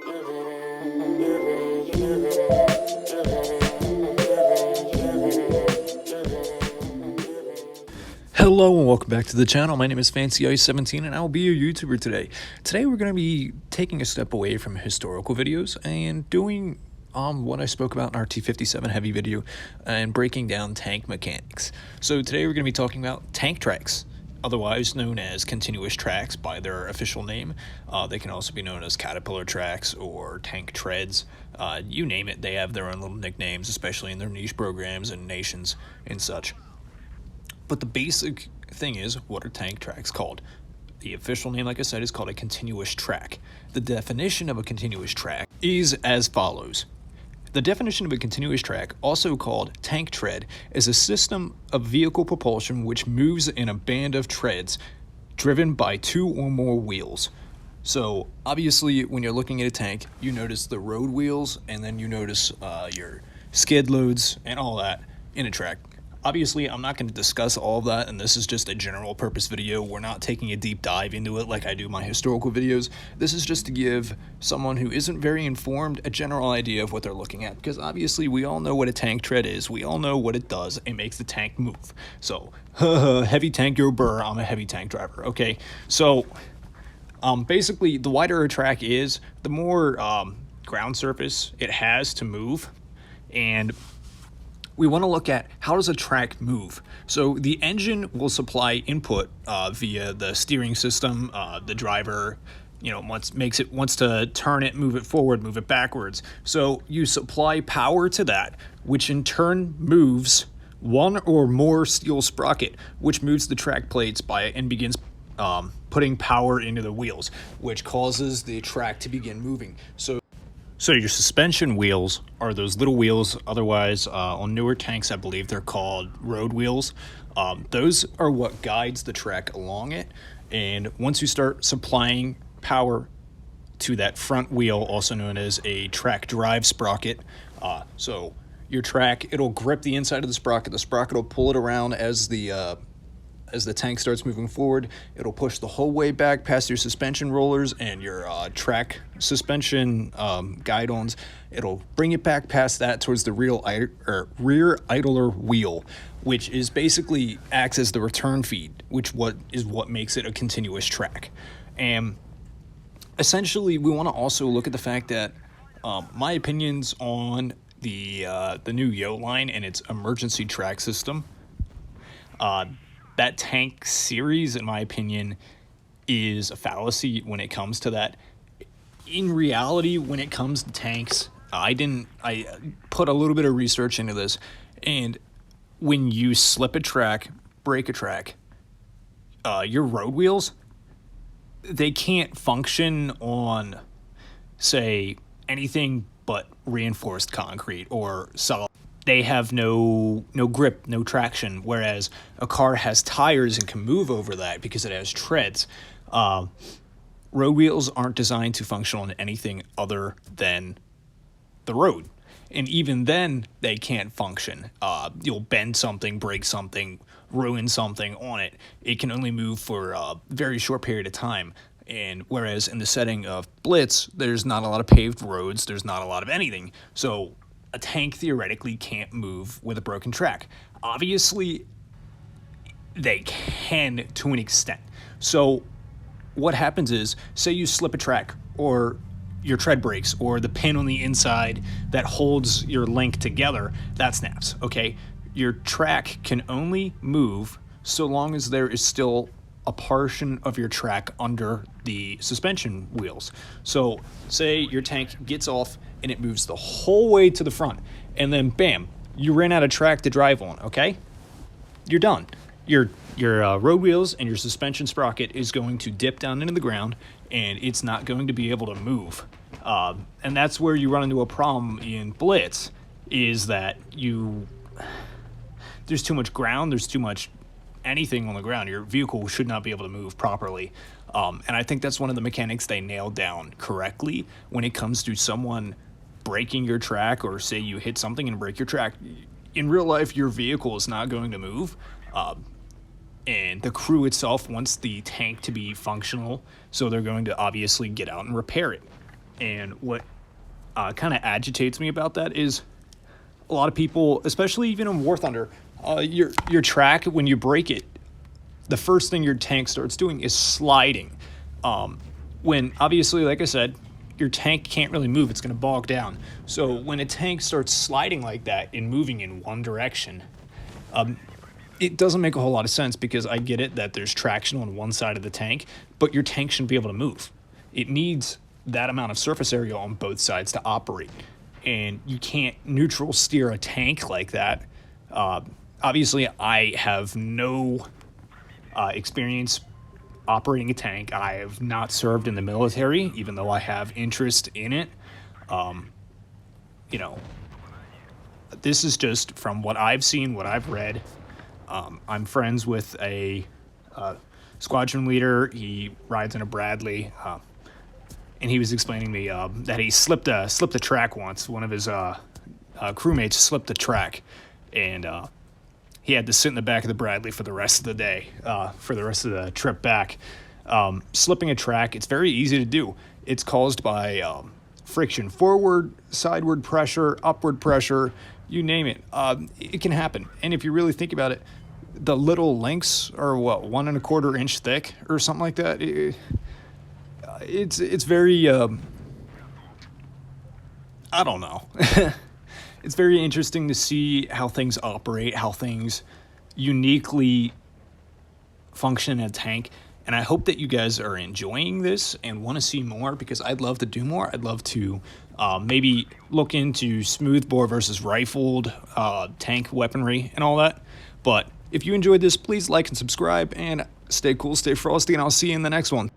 Hello and welcome back to the channel. My name is FancyIce17 and I'll be your YouTuber today. Today we're going to be taking a step away from historical videos and doing what I spoke about in our T57 heavy video and breaking down tank mechanics. So today we're going to be talking about tank tracks, otherwise known as continuous tracks by their official name. They can also be known as caterpillar tracks or tank treads. You name it, they have their own little nicknames, especially in their niche programs and nations and such. But the basic thing is, what are tank tracks called? The official name, like I said, is called a continuous track. The definition of a continuous track is as follows. The definition of a continuous track, also called tank tread, is a system of vehicle propulsion which moves in a band of treads driven by two or more wheels. So obviously when you're looking at a tank, you notice the road wheels and then you notice your skid loads and all that in a track. Obviously, I'm not going to discuss all of that, and this is just a general purpose video. We're not taking a deep dive into it like I do my historical videos. This is just to give someone who isn't very informed a general idea of what they're looking at, because obviously we all know what a tank tread is. We all know what it does. It makes the tank move. So, heavy tank, yo burr, I'm a heavy tank driver, okay? So, basically, the wider a track is, the more ground surface it has to move, and we want to look at how does a track move. So the engine will supply input via the steering system. The driver, wants to turn it, move it forward, move it backwards. So you supply power to that, which in turn moves one or more steel sprocket, which moves the track plates and begins putting power into the wheels, which causes the track to begin moving. So your suspension wheels are those little wheels, otherwise on newer tanks I believe they're called road wheels. Those are what guides the track along it, and once you start supplying power to that front wheel, also known as a track drive sprocket, so your track, it'll grip the inside of the sprocket will pull it around as the tank starts moving forward. It'll push the whole way back past your suspension rollers and your track suspension guidons. It'll bring it back past that towards the rear idler wheel, which is basically acts as the return feed, which is what makes it a continuous track. And essentially, we want to also look at the fact that my opinions on the new Yo line and its emergency track system. That tank series, in my opinion, is a fallacy when it comes to that. In reality, when it comes to tanks, I put a little bit of research into this, and when you slip a track, break a track, your road wheels, they can't function on, say, anything but reinforced concrete or solid. They have no grip, no traction, whereas a car has tires and can move over that because it has treads. Road wheels aren't designed to function on anything other than the road. And even then, they can't function. You'll bend something, break something, ruin something on it. It can only move for a very short period of time. And whereas in the setting of Blitz, there's not a lot of paved roads, there's not a lot of anything. So a tank theoretically can't move with a broken track. Obviously, they can to an extent. So what happens is, say you slip a track, or your tread breaks, or the pin on the inside that holds your link together, that snaps, okay? Your track can only move so long as there is still a portion of your track under the suspension wheels. So say your tank gets off and it moves the whole way to the front, and then bam, you ran out of track to drive on, okay? You're done. Your road wheels and your suspension sprocket is going to dip down into the ground, and it's not going to be able to move. And that's where you run into a problem in Blitz, is that there's too much ground, there's too much anything on the ground. Your vehicle should not be able to move properly. And I think that's one of the mechanics they nailed down correctly when it comes to someone breaking your track, or say you hit something and break your track. In real life, your vehicle is not going to move. And the crew itself wants the tank to be functional, so they're going to obviously get out and repair it. And what kind of agitates me about that is a lot of people, especially even in War Thunder, your track, when you break it, the first thing your tank starts doing is sliding. When obviously, like I said, your tank can't really move, it's going to bog down. So when a tank starts sliding like that and moving in one direction, it doesn't make a whole lot of sense, because I get it that there's traction on one side of the tank, but your tank shouldn't be able to move. It needs that amount of surface area on both sides to operate, and you can't neutral steer a tank like that. Obviously, I have no experience operating a tank. I have not served in the military, even though I have interest in it. You know, this is just from what I've seen, what I've read. I'm friends with a squadron leader. He rides in a Bradley, and he was explaining to me that he slipped a track once. One of his crewmates slipped a track, and he had to sit in the back of the Bradley for the rest of the day, for the rest of the trip back. Slipping a track, it's very easy to do. It's caused by friction, forward, sideward pressure, upward pressure, you name it. It can happen. And if you really think about it, the little links are what, 1 1/4 inch thick or something like that. It's very I don't know. It's very interesting to see how things operate, how things uniquely function in a tank. And I hope that you guys are enjoying this and want to see more, because I'd love to do more. I'd love to maybe look into smoothbore versus rifled tank weaponry and all that. But if you enjoyed this, please like and subscribe, and stay cool, stay frosty, and I'll see you in the next one.